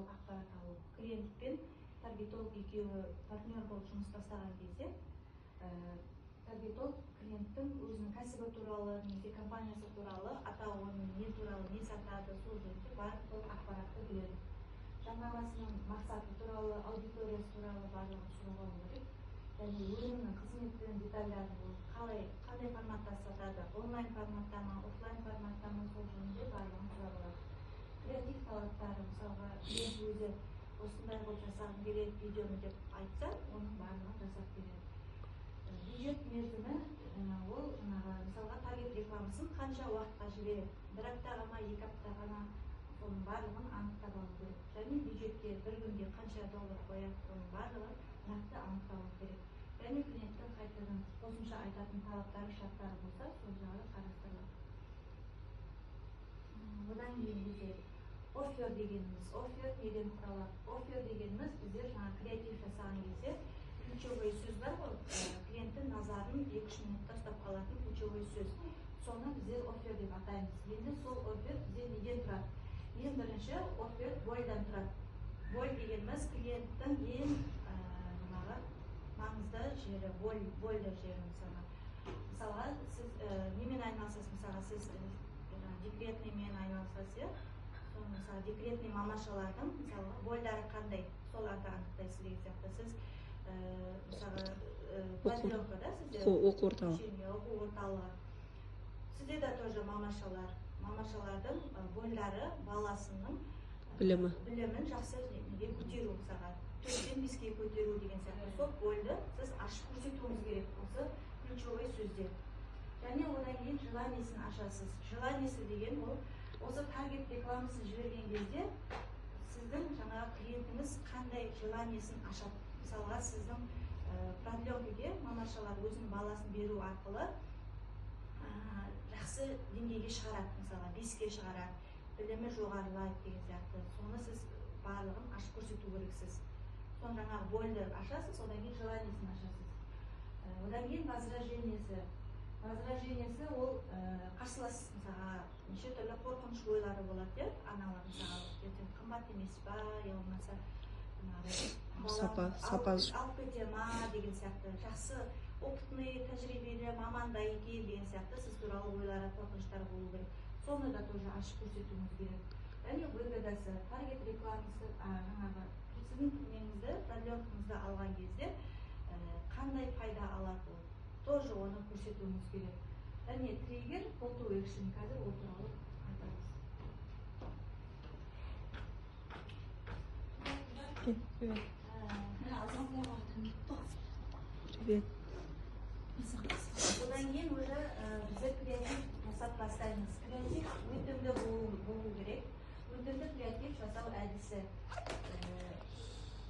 туралы ақпарат алу. Клиент пен таргетолог екеуі партнер болып жұмыс бастаған кезде таргетолог клиенттің өзінің кәсібі туралы, немесе компаниясы туралы, атауын, не туралы, не сатады, сол жөнінде барлық ақпаратты біледі. Жарнамасының мақсаты туралы, аудиториясы туралы барлығын сұрауға керек. Және өнімнің қызметінің детальдарын қандай форматта сатады, онлайн форматта ма, офлайн форматта ма, сол жөнінде барлығын сұрап алады. Креатив талаптары, мысалға, клиент өзі осындай қылып жасағым келеді видеоны деп айтса, оның барлығын жасап береді. Бюджет мерзімі, ол мысалға таргет рекламасын қанша уақытқа жібереді, бір аптаға ма, 2 аптаға ма, оның барлығын анықтап алу керек. Және бюджетке бір күнде қанша доллар қояды, оның барлығын нақты анықталу керек. Және клиенттің қайтадан қосымша айтатын талаптары, шарттары болса, сол жағы қарастырылады. Одан кейін бізде оффер дегеніміз, оффер неден құралады? Оффер дегеніміз біздер креатив жасаған кезде ключевой сөз бар ғой, клиенттің назарын 2-3 минутта ұстап қалатын ключевой сөз. Соны біздер оффер деп атаймыз. Енді сол оффер бізде неден тұрады? Ең бірінші оффер больдан тұрады. Боль дегеніміз клиенттің ең маңызды жері, больды жері мысалға. Мысалға, сіз немен айналысасыз? Мысалға, сіз декретныймен айналысасыз, мысалы декретный мамашалардың мысалға больдары қандай? Сол анықтайсыз деген сияқты. Сіз мысалы планировкада сізде оқу орталығы. Сізде де тоже мамашалардың больдары баласының білімін жақсы көтеру, мысалға 4-тен 5-ке көтеру деген сияқты. Сол больді сіз ашып көрсетуіңіз керек, осы ключевой сөздер. Және одан кейін желаниесін ашасыз. Желаниесі деген ол, осы таргет рекламасын жіберген кезде сіздің жаңағы клиентіңіз қандай желаниесін ашады. Мысалға, сіздің продленкеге мамашалар өзінің баласын беру арқылы жақсы деңгейге шығарады, мысалға 5-ке шығарады, білімі жоғарылайды деген сияқты. Соны сіз барлығын ашып көрсету керексіз. Соны жаңағы больді ашасыз, одан кейін желаниесін ашасыз. Одан кейін возражениесі. Возражениесі ол қарсылас, мысалға, неше түрлі қорқыныш ойлары болады, аналар, мысалға, қымбат емес па, болмаса алып кете ма деген сияқты, жақсы опытный, тәжірибелі маманда екен деген сияқты сіз туралы ойлары, қорқыныштар болу керек. Соны да тоже ашып көрсетуіңіз керек. Және выгодасы, таргет рекламасы, жаңағы сіздің неңізді, продленкаңызды алған кезде қандай пайда алады, тоже оны көрсетуіңіз керек. Және триггер, call to action, қазір ол туралы айтамыз. Привет. Одан кейін уже біздер креатив жасап бастаймыз. Креатив өтімді болу керек. Өтімді креатив жасау әдісі.